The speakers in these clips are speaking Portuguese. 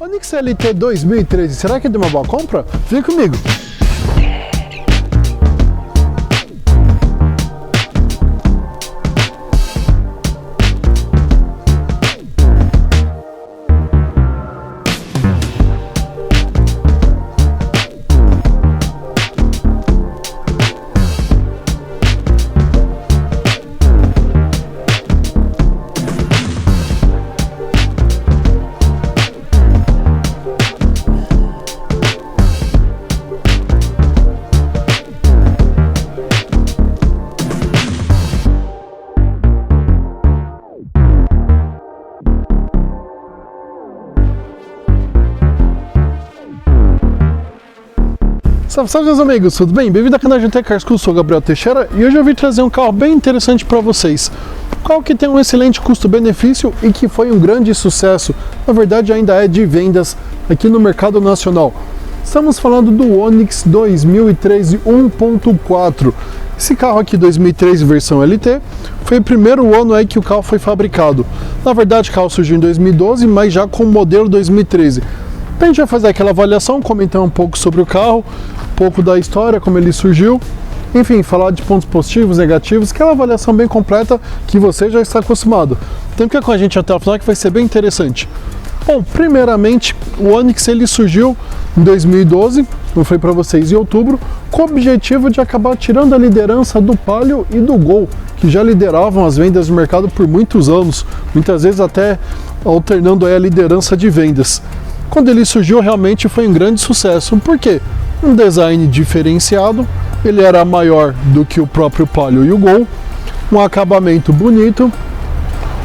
Onix LT 2013, será que é de uma boa compra? Vem comigo! Salve, salve meus amigos, tudo bem? Bem-vindo ao canal GT Cars School, sou o Gabriel Teixeira e hoje eu vim trazer um carro bem interessante para vocês. Um carro que tem um excelente custo-benefício e que foi um grande sucesso, na verdade ainda é de vendas aqui no mercado nacional. Estamos falando do Onix 2013 1.4. Esse carro aqui 2013 versão LT foi o primeiro ano aí que o carro foi fabricado. Na verdade o carro surgiu em 2012, mas já com o modelo 2013. A gente vai fazer aquela avaliação, comentar um pouco sobre o carro, um pouco da história, como ele surgiu, enfim, falar de pontos positivos, negativos, aquela avaliação bem completa que você já está acostumado. Então fica com a gente até o final que vai ser bem interessante. Bom, primeiramente, o Onix ele surgiu em 2012, eu falei para vocês em outubro, com o objetivo de acabar tirando a liderança do Palio e do Gol, que já lideravam as vendas do mercado por muitos anos, muitas vezes até alternando aí a liderança de vendas. Quando ele surgiu, realmente foi um grande sucesso. Por quê? Um design diferenciado, ele era maior do que o próprio Palio e o Gol, um acabamento bonito,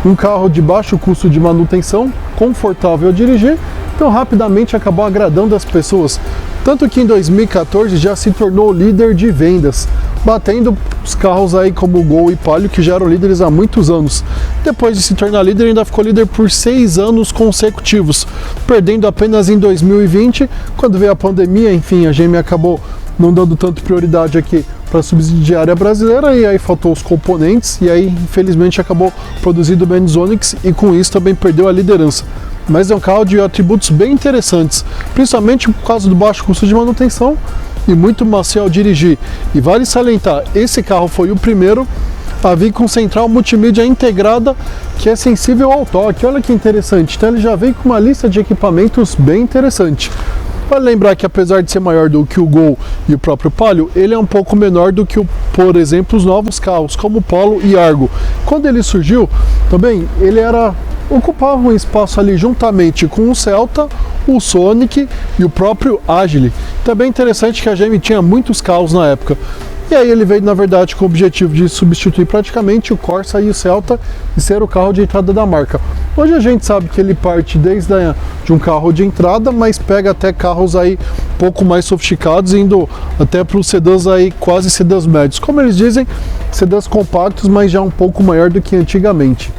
um carro de baixo custo de manutenção, confortável a dirigir, então rapidamente acabou agradando as pessoas. Tanto que em 2014 já se tornou líder de vendas, batendo os carros aí como o Gol e Palio, que já eram líderes há muitos anos. Depois de se tornar líder, ainda ficou líder por 6 anos consecutivos, perdendo apenas em 2020, quando veio a pandemia. Enfim, a GM acabou não dando tanto prioridade aqui para a subsidiária brasileira, e aí faltou os componentes, e aí infelizmente acabou produzindo menos Onix, e com isso também perdeu a liderança. Mas é um carro de atributos bem interessantes, principalmente por causa do baixo custo de manutenção e muito macio ao dirigir. E vale salientar, esse carro foi o primeiro a vir com central multimídia integrada, que é sensível ao toque. Olha que interessante, então ele já vem com uma lista de equipamentos bem interessante. Vale lembrar que apesar de ser maior do que o Gol e o próprio Palio, ele é um pouco menor do que, por exemplo, os novos carros, como o Polo e Argo. Quando ele surgiu, também ele ocupava um espaço ali juntamente com o Celta, o Sonic e o próprio Agile. Também interessante que a GM tinha muitos carros na época. E aí ele veio, na verdade, com o objetivo de substituir praticamente o Corsa e o Celta e ser o carro de entrada da marca. Hoje a gente sabe que ele parte desde de um carro de entrada, mas pega até carros aí um pouco mais sofisticados, indo até para os sedãs aí, quase sedãs médios. Como eles dizem, sedãs compactos, mas já um pouco maior do que antigamente.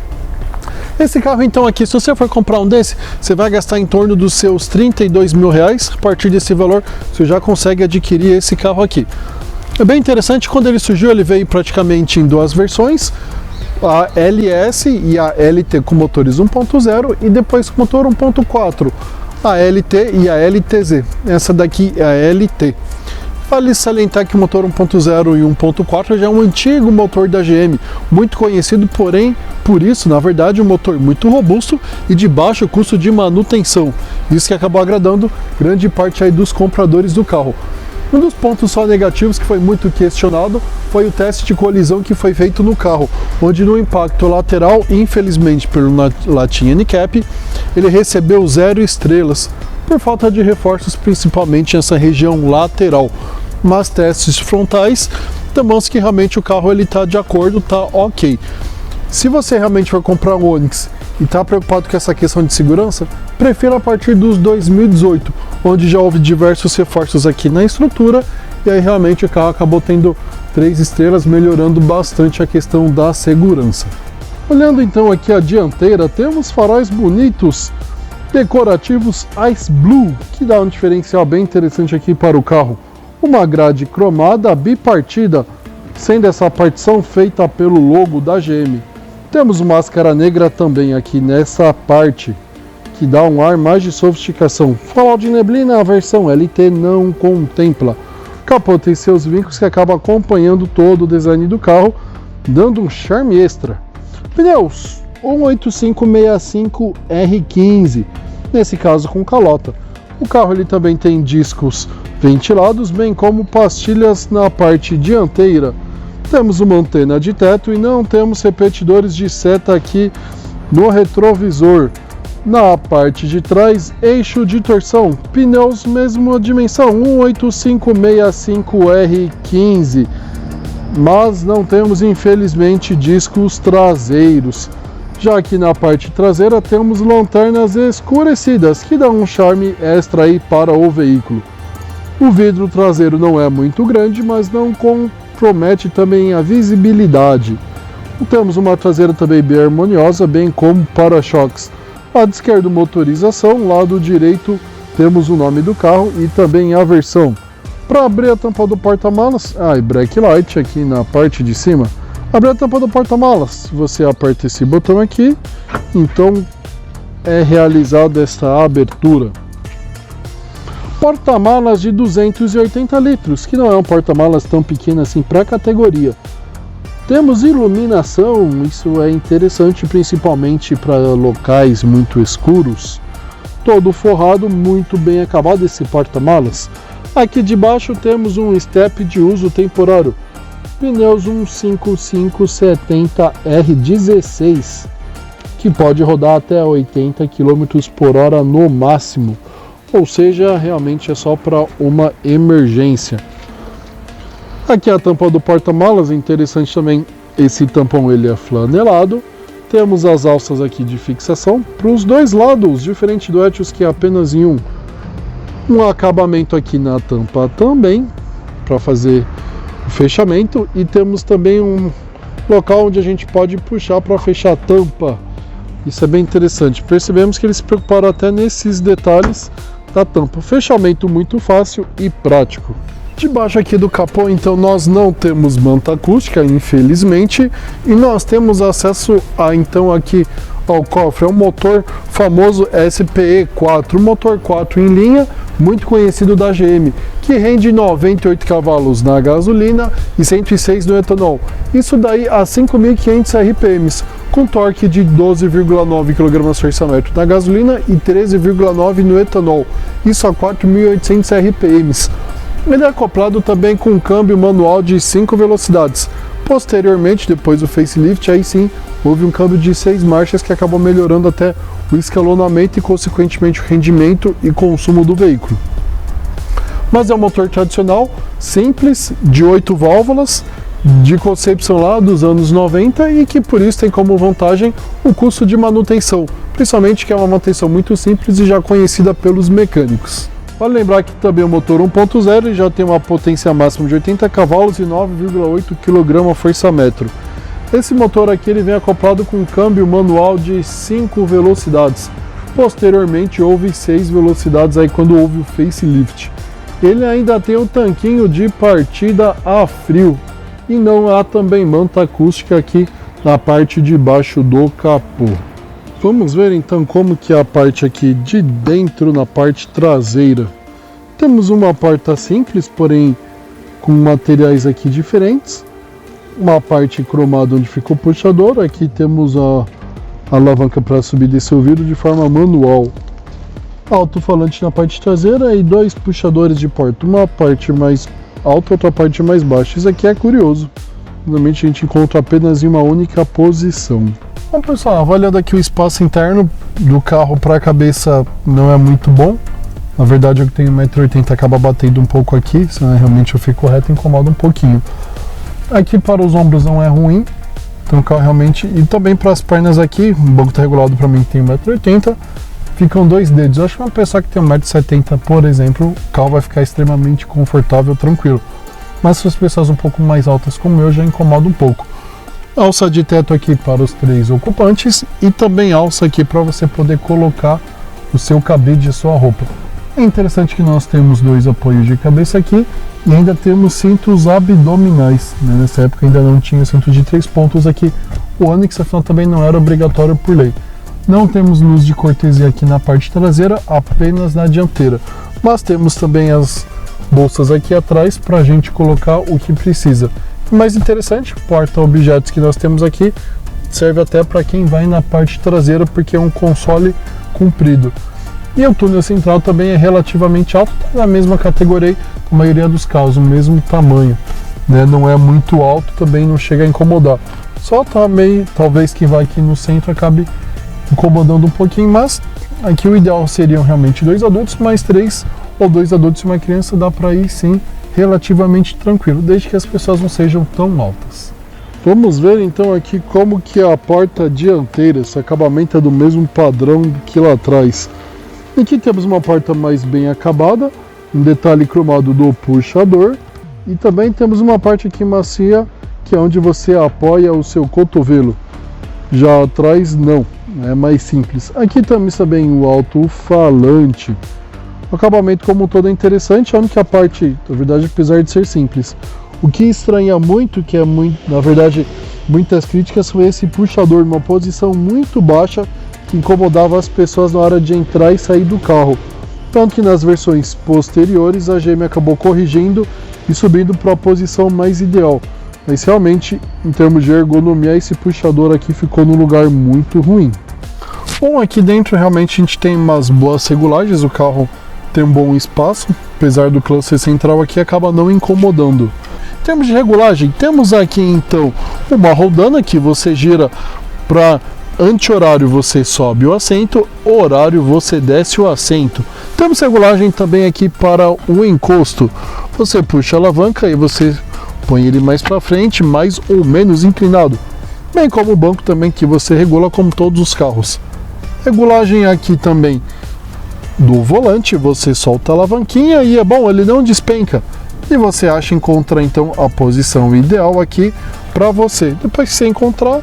Esse carro então aqui, se você for comprar um desse, você vai gastar em torno dos seus R$32 mil. A partir desse valor, você já consegue adquirir esse carro aqui. É bem interessante, quando ele surgiu, ele veio praticamente em duas versões, a LS e a LT com motores 1.0 e depois com motor 1.4, a LT e a LTZ. Essa daqui é a LT. Vale salientar que o motor 1.0 e 1.4 já é um antigo motor da GM, muito conhecido, porém, por isso, na verdade, um motor muito robusto e de baixo custo de manutenção. Isso que acabou agradando grande parte aí dos compradores do carro. Um dos pontos só negativos que foi muito questionado foi o teste de colisão que foi feito no carro, onde no impacto lateral, infelizmente pelo latinha NCAP, ele recebeu 0 estrelas, por falta de reforços principalmente nessa região lateral. Mas testes frontais demonstram que realmente o carro está de acordo, está ok. Se você realmente for comprar um Onix e está preocupado com essa questão de segurança, prefira a partir dos 2018, onde já houve diversos reforços aqui na estrutura, e aí realmente o carro acabou tendo 3 estrelas, melhorando bastante a questão da segurança. Olhando então aqui a dianteira, temos faróis bonitos, decorativos Ice Blue, que dá um diferencial bem interessante aqui para o carro. Uma grade cromada bipartida, sendo essa partição feita pelo logo da GM. Temos máscara negra também aqui nessa parte, que dá um ar mais de sofisticação. Farol de neblina, a versão LT não contempla. O capô tem seus vincos que acabam acompanhando todo o design do carro, dando um charme extra. Pneus 18565 R15, nesse caso com calota. O carro ele também tem discos ventilados, bem como pastilhas na parte dianteira. Temos uma antena de teto e não temos repetidores de seta aqui no retrovisor. Na parte de trás, eixo de torção, pneus mesma dimensão, 18565 R15, mas não temos infelizmente discos traseiros. Já aqui na parte traseira temos lanternas escurecidas, que dão um charme extra aí para o veículo. O vidro traseiro não é muito grande, mas não compromete também a visibilidade. Temos uma traseira também bem harmoniosa, bem como para-choques. Lado esquerdo, motorização, lado direito temos o nome do carro e também a versão. Para abrir a tampa do porta-malas, e brake light aqui na parte de cima. Abrir a tampa do porta-malas, você aperta esse botão aqui, então é realizada esta abertura. Porta-malas de 280 litros, que não é um porta-malas tão pequeno assim para a categoria. Temos iluminação, isso é interessante principalmente para locais muito escuros. Todo forrado, muito bem acabado esse porta-malas. Aqui de baixo temos um step de uso temporário. Pneus 15570 R16, que pode rodar até 80 km por hora no máximo. Ou seja, realmente é só para uma emergência. Aqui a tampa do porta-malas, interessante também, esse tampão ele é flanelado. Temos as alças aqui de fixação para os dois lados, diferente do Etios que é apenas em um. Um acabamento aqui na tampa também, para fazer o fechamento. E temos também um local onde a gente pode puxar para fechar a tampa. Isso é bem interessante. Percebemos que eles se preocuparam até nesses detalhes da tampa. Fechamento muito fácil e prático. Debaixo aqui do capô, então, nós não temos manta acústica, infelizmente, e nós temos acesso a, então, aqui ao cofre. É um motor famoso SPE4, um motor 4 em linha, muito conhecido da GM, que rende 98 cavalos na gasolina e 106 no etanol. Isso daí a 5.500 RPMs, com torque de 12,9 kgfm na gasolina e 13,9 no etanol. Isso a 4.800 RPMs. Ele é acoplado também com um câmbio manual de 5 velocidades. Posteriormente, depois do facelift, aí sim, houve um câmbio de 6 marchas que acabou melhorando até o escalonamento e, consequentemente, o rendimento e consumo do veículo. Mas é um motor tradicional, simples, de 8 válvulas, de concepção lá dos anos 90 e que, por isso, tem como vantagem o custo de manutenção, principalmente que é uma manutenção muito simples e já conhecida pelos mecânicos. Vale lembrar que também o motor 1.0 já tem uma potência máxima de 80 cavalos e 9,8 kgfm. Esse motor aqui ele vem acoplado com um câmbio manual de 5 velocidades. Posteriormente houve 6 velocidades aí quando houve o facelift. Ele ainda tem um tanquinho de partida a frio e não há também manta acústica aqui na parte de baixo do capô. Vamos ver então como que é a parte aqui de dentro, na parte traseira. Temos uma porta simples, porém com materiais aqui diferentes. Uma parte cromada onde fica o puxador. Aqui temos a alavanca para subir e descer o vidro de forma manual. Alto-falante na parte traseira e 2 puxadores de porta. Uma parte mais alta, outra parte mais baixa. Isso aqui é curioso. Normalmente a gente encontra apenas em uma única posição. Bom, pessoal, avaliando aqui o espaço interno do carro para a cabeça não é muito bom. Na verdade, eu que tenho 1,80 m acaba batendo um pouco aqui, senão realmente eu fico reto e incomoda um pouquinho. Aqui para os ombros não é ruim, então o carro realmente... E também para as pernas aqui, o banco está regulado para mim que tem 1,80 m, ficam 2 dedos. Eu acho que uma pessoa que tem 1,70 m, por exemplo, o carro vai ficar extremamente confortável, tranquilo. Mas se as pessoas um pouco mais altas como eu, já incomoda um pouco. Alça de teto aqui para os 3 ocupantes e também alça aqui para você poder colocar o seu cabide e sua roupa. É interessante que nós temos 2 apoios de cabeça aqui e ainda temos cintos abdominais, né? Nessa época ainda não tinha cinto de 3 pontos aqui. O Onix, afinal, também não era obrigatório por lei. Não temos luz de cortesia aqui na parte traseira, apenas na dianteira. Mas temos também as bolsas aqui atrás para a gente colocar o que precisa. Mais interessante, porta-objetos que nós temos aqui serve até para quem vai na parte traseira, porque é um console comprido. E o túnel central também é relativamente alto, na mesma categoria com a maioria dos carros, o mesmo tamanho, né? Não é muito alto, também não chega a incomodar. Só também, talvez quem vai aqui no centro acabe incomodando um pouquinho, mas aqui o ideal seriam realmente 2 adultos, mais 3 ou 2 adultos e uma criança, dá para ir sim relativamente tranquilo, desde que as pessoas não sejam tão altas. Vamos ver então aqui como que é a porta dianteira, esse acabamento é do mesmo padrão que lá atrás. Aqui temos uma porta mais bem acabada, um detalhe cromado do puxador, e também temos uma parte aqui macia, que é onde você apoia o seu cotovelo. Já atrás não, é mais simples. Aqui temos também o alto-falante. O acabamento como um todo é interessante, a única parte, na verdade, apesar de ser simples, o que estranha muito, que é na verdade, muitas críticas, foi esse puxador numa posição muito baixa, que incomodava as pessoas na hora de entrar e sair do carro. Tanto que nas versões posteriores a GM acabou corrigindo e subindo para a posição mais ideal. Mas realmente, em termos de ergonomia, esse puxador aqui ficou num lugar muito ruim. Bom, aqui dentro realmente a gente tem umas boas regulagens, o carro tem um bom espaço, apesar do cluster central aqui acaba não incomodando. Em termos de regulagem, temos aqui então uma roldana que você gira para anti-horário, você sobe o assento, horário você desce o assento. Temos regulagem também aqui para o encosto, você puxa a alavanca e você põe ele mais para frente, mais ou menos inclinado, bem como o banco também que você regula como todos os carros. Regulagem aqui também do volante, você solta a alavanquinha e é bom, ele não despenca. E você encontra então a posição ideal aqui para você. Depois que você encontrar,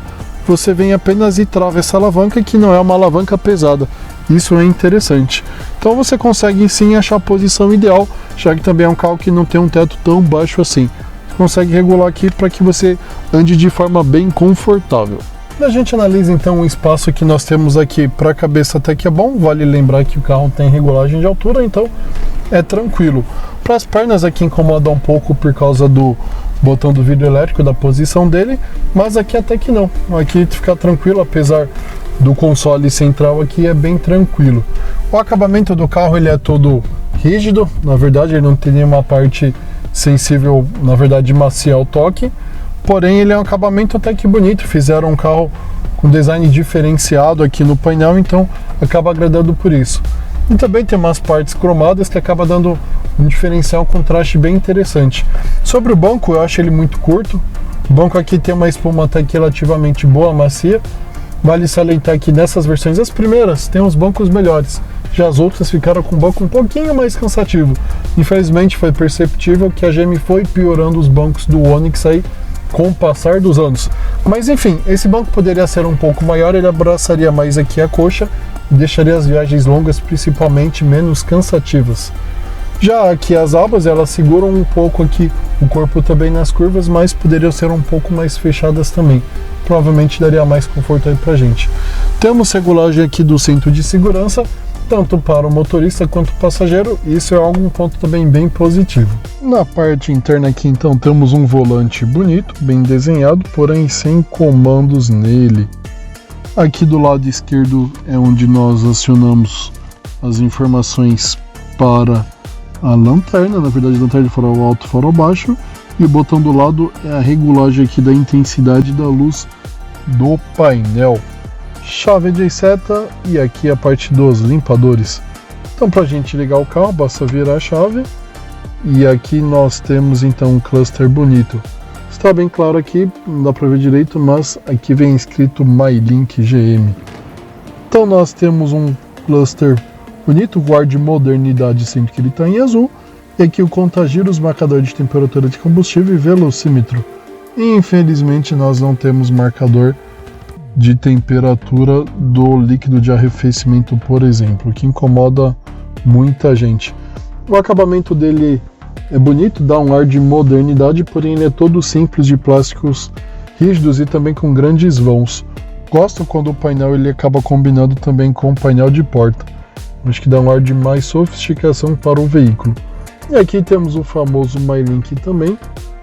você vem apenas e trava essa alavanca, que não é uma alavanca pesada. Isso é interessante. Então você consegue sim achar a posição ideal, já que também é um carro que não tem um teto tão baixo assim. Você consegue regular aqui para que você ande de forma bem confortável. A gente analisa então o espaço que nós temos aqui para a cabeça, até que é bom. Vale lembrar que o carro tem regulagem de altura, então é tranquilo. Para as pernas aqui incomoda um pouco por causa do botão do vidro elétrico, da posição dele, mas aqui até que não. Aqui fica tranquilo, apesar do console central aqui é bem tranquilo. O acabamento do carro ele é todo rígido, na verdade ele não tem nenhuma parte sensível, na verdade macia ao toque. Porém, ele é um acabamento até que bonito, fizeram um carro com design diferenciado aqui no painel, então acaba agradando por isso. E também tem umas partes cromadas que acaba dando um diferencial, um contraste bem interessante. Sobre o banco, eu acho ele muito curto. O banco aqui tem uma espuma até que relativamente boa, macia. Vale salientar que nessas versões, as primeiras, tem uns bancos melhores. Já as outras ficaram com o banco um pouquinho mais cansativo. Infelizmente, foi perceptível que a GM foi piorando os bancos do Onix aí, com o passar dos anos. Mas enfim, esse banco poderia ser um pouco maior, ele abraçaria mais aqui a coxa e deixaria as viagens longas principalmente menos cansativas. Já aqui as abas, elas seguram um pouco aqui o corpo também nas curvas, mas poderiam ser um pouco mais fechadas também. Provavelmente daria mais conforto aí pra gente. Temos regulagem aqui do cinto de segurança, tanto para o motorista quanto o passageiro, e isso é um ponto também bem positivo. Na parte interna aqui então temos um volante bonito, bem desenhado, porém sem comandos nele. Aqui do lado esquerdo é onde nós acionamos as informações para a lanterna, na verdade lanterna de farol alto, farol baixo, e o botão do lado é a regulagem aqui da intensidade da luz do painel. Chave de seta e aqui a parte dos limpadores. Então, para a gente ligar o carro, basta virar a chave e aqui nós temos então um cluster bonito. Está bem claro aqui, não dá para ver direito, mas aqui vem escrito MyLink GM. Então nós temos um cluster bonito, guarde modernidade sempre que ele está em azul, e aqui o contagiros, marcador de temperatura de combustível e velocímetro. Infelizmente nós não temos marcador de temperatura do líquido de arrefecimento, por exemplo, que incomoda muita gente. O acabamento dele é bonito, dá um ar de modernidade, porém ele é todo simples, de plásticos rígidos e também com grandes vãos. Gosto quando o painel ele acaba combinando também com o painel de porta. Acho que dá um ar de mais sofisticação para o veículo. E aqui temos o famoso MyLink também.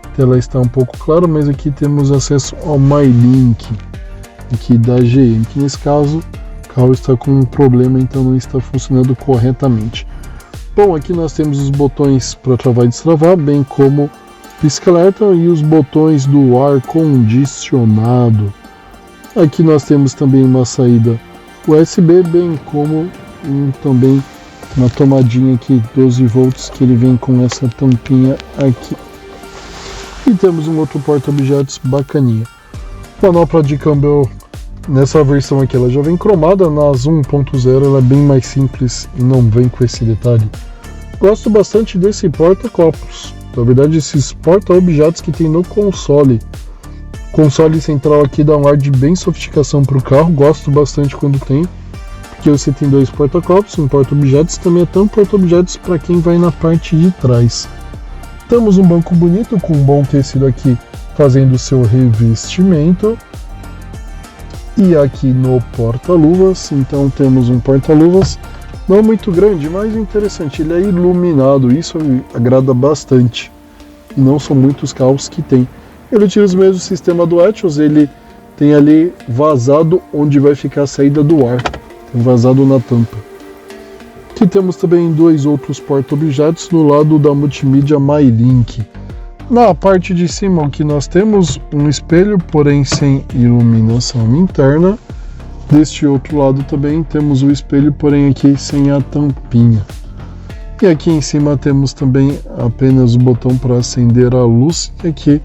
A tela está um pouco clara, mas aqui temos acesso ao MyLink aqui da GM, que nesse caso o carro está com um problema, então não está funcionando corretamente. Bom, aqui nós temos os botões para travar e destravar, bem como pisca-alerta e os botões do ar condicionado. Aqui nós temos também uma saída USB, bem como também uma tomadinha aqui 12 volts que ele vem com essa tampinha aqui. E temos um outro porta-objetos bacaninha. Manopla de câmbio nessa versão aqui ela já vem cromada, nas 1.0 ela é bem mais simples e não vem com esse detalhe. Gosto bastante desse porta-copos, na verdade esses porta-objetos que tem no console. O console central aqui dá um ar de bem sofisticação para o carro, gosto bastante quando tem, porque você tem dois porta-copos, um porta-objetos, também é tão porta-objetos para quem vai na parte de trás. Temos um banco bonito com um bom tecido aqui fazendo o seu revestimento. E aqui no porta-luvas, então temos um porta-luvas não muito grande, mas interessante, ele é iluminado, isso me agrada bastante. E não são muitos carros que tem. Ele utiliza o mesmo sistema do Etios, ele tem ali vazado onde vai ficar a saída do ar, tem vazado na tampa. Aqui temos também dois outros porta-objetos no lado da multimídia MyLink. Na parte de cima aqui nós temos um espelho, porém sem iluminação interna. Deste outro lado também temos o espelho, porém aqui sem a tampinha. E aqui em cima temos também apenas o botão para acender a luz e aqui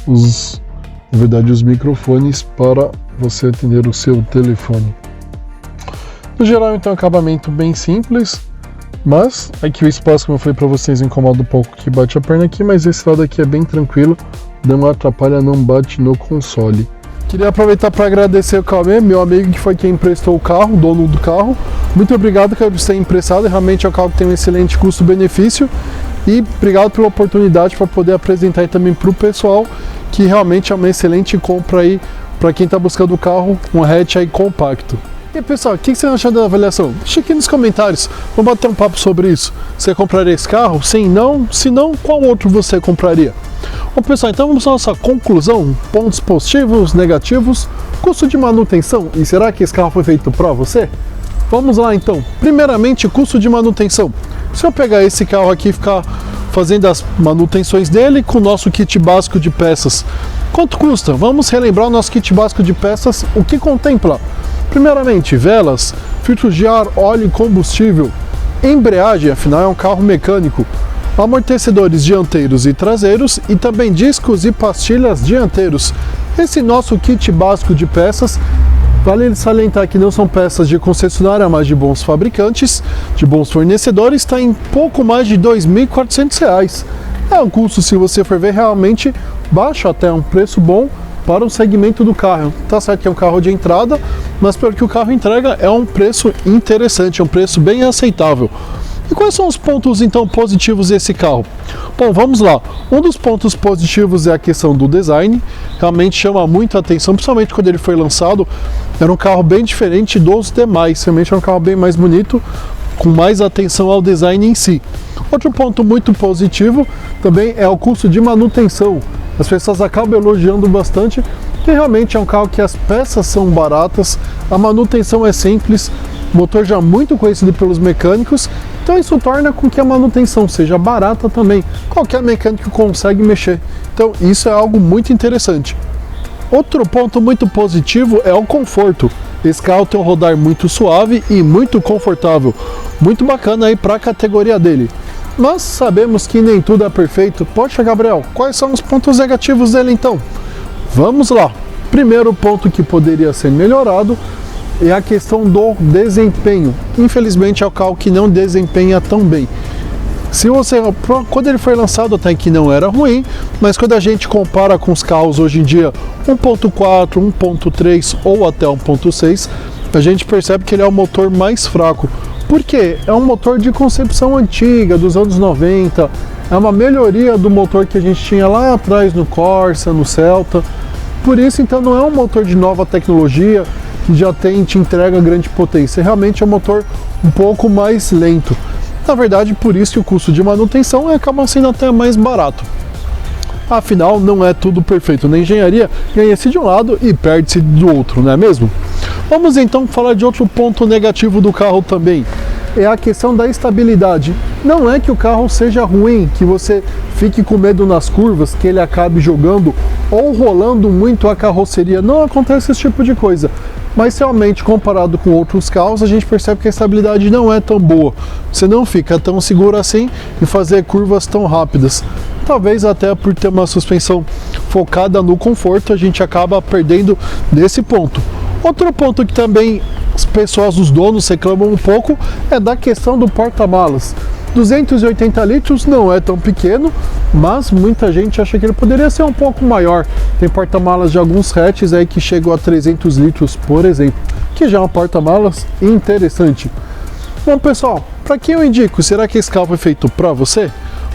na verdade os microfones para você atender o seu telefone. No geral então acabamento bem simples, mas aqui o espaço, como eu falei para vocês, incomoda um pouco que bate a perna aqui, mas esse lado aqui é bem tranquilo, não atrapalha, não bate no console. Queria aproveitar para agradecer o Cauê, meu amigo que foi quem emprestou o carro, dono do carro. Muito obrigado por ter emprestado, realmente é um carro que tem um excelente custo-benefício. E obrigado pela oportunidade para poder apresentar aí também para o pessoal, que realmente é uma excelente compra aí para quem está buscando o carro, um hatch aí compacto. E aí, pessoal, o que você achou da avaliação? Deixa aqui nos comentários, vamos bater um papo sobre isso. Você compraria esse carro? Sim, não? Se não, qual outro você compraria? Bom, pessoal, então vamos à nossa conclusão, pontos positivos, negativos, custo de manutenção, e será que esse carro foi feito para você? Vamos lá então, primeiramente custo de manutenção. Se eu pegar esse carro aqui e ficar fazendo as manutenções dele com o nosso kit básico de peças, quanto custa? Vamos relembrar o nosso kit básico de peças, o que contempla? Primeiramente, velas, filtros de ar, óleo e combustível, embreagem, afinal é um carro mecânico, amortecedores dianteiros e traseiros e também discos e pastilhas dianteiros. Esse nosso kit básico de peças, vale salientar que não são peças de concessionária, mas de bons fabricantes, de bons fornecedores, está em pouco mais de R$ 2.400. É um custo, se você for ver, realmente baixo, até um preço bom para o segmento do carro. Tá certo que é um carro de entrada, mas pelo que o carro entrega é um preço interessante, é um preço bem aceitável. E quais são os pontos então positivos desse carro? Bom, vamos lá. Um dos pontos positivos é a questão do design. Realmente chama muita atenção, principalmente quando ele foi lançado. Era um carro bem diferente dos demais. Realmente é um carro bem mais bonito, com mais atenção ao design em si. Outro ponto muito positivo também é o custo de manutenção. As pessoas acabam elogiando bastante, que realmente é um carro que as peças são baratas, a manutenção é simples, motor já muito conhecido pelos mecânicos, então isso torna com que a manutenção seja barata também. Qualquer mecânico consegue mexer, então isso é algo muito interessante. Outro ponto muito positivo é o conforto. Esse carro tem um rodar muito suave e muito confortável, muito bacana aí para a categoria dele. Mas sabemos que nem tudo é perfeito. Poxa, Gabriel, quais são os pontos negativos dele então? Vamos lá. Primeiro ponto que poderia ser melhorado é a questão do desempenho. Infelizmente é o carro que não desempenha tão bem. Se você, quando ele foi lançado até que não era ruim, mas quando a gente compara com os carros hoje em dia 1.4, 1.3 ou até 1.6, a gente percebe que ele é o motor mais fraco. Por quê? É um motor de concepção antiga, dos anos 90, é uma melhoria do motor que a gente tinha lá atrás no Corsa, no Celta. Por isso, então, não é um motor de nova tecnologia que já te entrega grande potência. Realmente é um motor um pouco mais lento. Na verdade, por isso que o custo de manutenção acaba sendo até mais barato. Afinal, não é tudo perfeito na engenharia, ganha-se de um lado e perde-se do outro, não é mesmo? Vamos então falar de outro ponto negativo do carro também. É a questão da estabilidade. Não é que o carro seja ruim, que você fique com medo nas curvas, que ele acabe jogando ou rolando muito a carroceria. Não acontece esse tipo de coisa. Mas realmente, comparado com outros carros, a gente percebe que a estabilidade não é tão boa. Você não fica tão seguro assim e fazer curvas tão rápidas. Talvez até por ter uma suspensão focada no conforto, a gente acaba perdendo nesse ponto. Outro ponto que também as pessoas, os donos, reclamam um pouco é da questão do porta-malas. 280 litros não é tão pequeno, mas muita gente acha que ele poderia ser um pouco maior. Tem porta-malas de alguns hatches aí que chegam a 300 litros, por exemplo, que já é um porta-malas interessante. Bom, pessoal, para quem eu indico? Será que esse carro foi feito para você?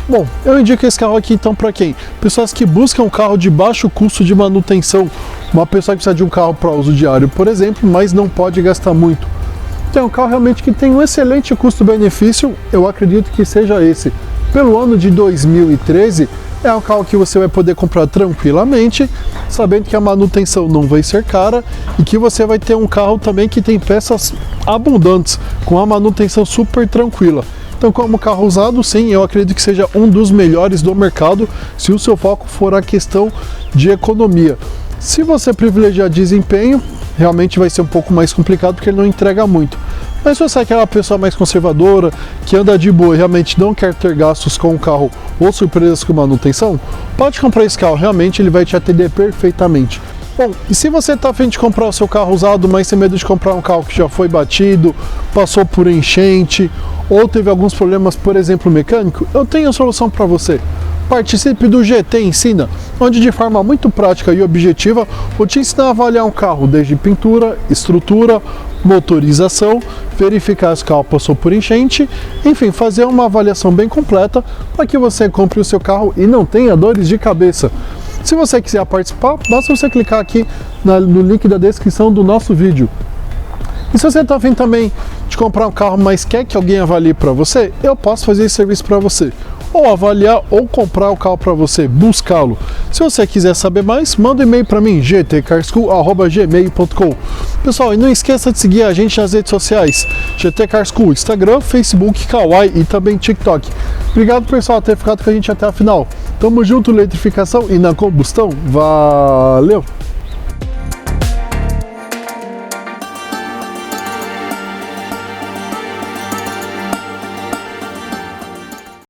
Bom, eu indico esse carro aqui então para quem? Pessoas que buscam um carro de baixo custo de manutenção. Uma pessoa que precisa de um carro para uso diário, por exemplo, mas não pode gastar muito. Tem um carro realmente que tem um excelente custo-benefício, eu acredito que seja esse. Pelo ano de 2013, é um carro que você vai poder comprar tranquilamente, sabendo que a manutenção não vai ser cara e que você vai ter um carro também que tem peças abundantes, com a manutenção super tranquila. Então, como carro usado, sim, eu acredito que seja um dos melhores do mercado, se o seu foco for a questão de economia. Se você privilegiar desempenho, realmente vai ser um pouco mais complicado porque ele não entrega muito. Mas se você é aquela pessoa mais conservadora, que anda de boa e realmente não quer ter gastos com o carro ou surpresas com manutenção, pode comprar esse carro, realmente ele vai te atender perfeitamente. Bom, e se você está a fim de comprar o seu carro usado, mas tem medo de comprar um carro que já foi batido, passou por enchente, ou teve alguns problemas, por exemplo, mecânico, eu tenho a solução para você. Participe do GT Ensina, onde de forma muito prática e objetiva vou te ensinar a avaliar um carro desde pintura, estrutura, motorização, verificar se o carro passou por enchente, enfim, fazer uma avaliação bem completa para que você compre o seu carro e não tenha dores de cabeça. Se você quiser participar, basta você clicar aqui no link da descrição do nosso vídeo. E se você está afim também de comprar um carro, mas quer que alguém avalie para você, eu posso fazer esse serviço para você. Ou avaliar ou comprar o carro para você, buscá-lo. Se você quiser saber mais, manda um e-mail para mim, gtcarschool@gmail.com. Pessoal, e não esqueça de seguir a gente nas redes sociais, GT Car School, Instagram, Facebook, Kawaii e também TikTok. Obrigado, pessoal, por ter ficado com a gente até a final. Tamo junto na eletrificação e na combustão. Valeu!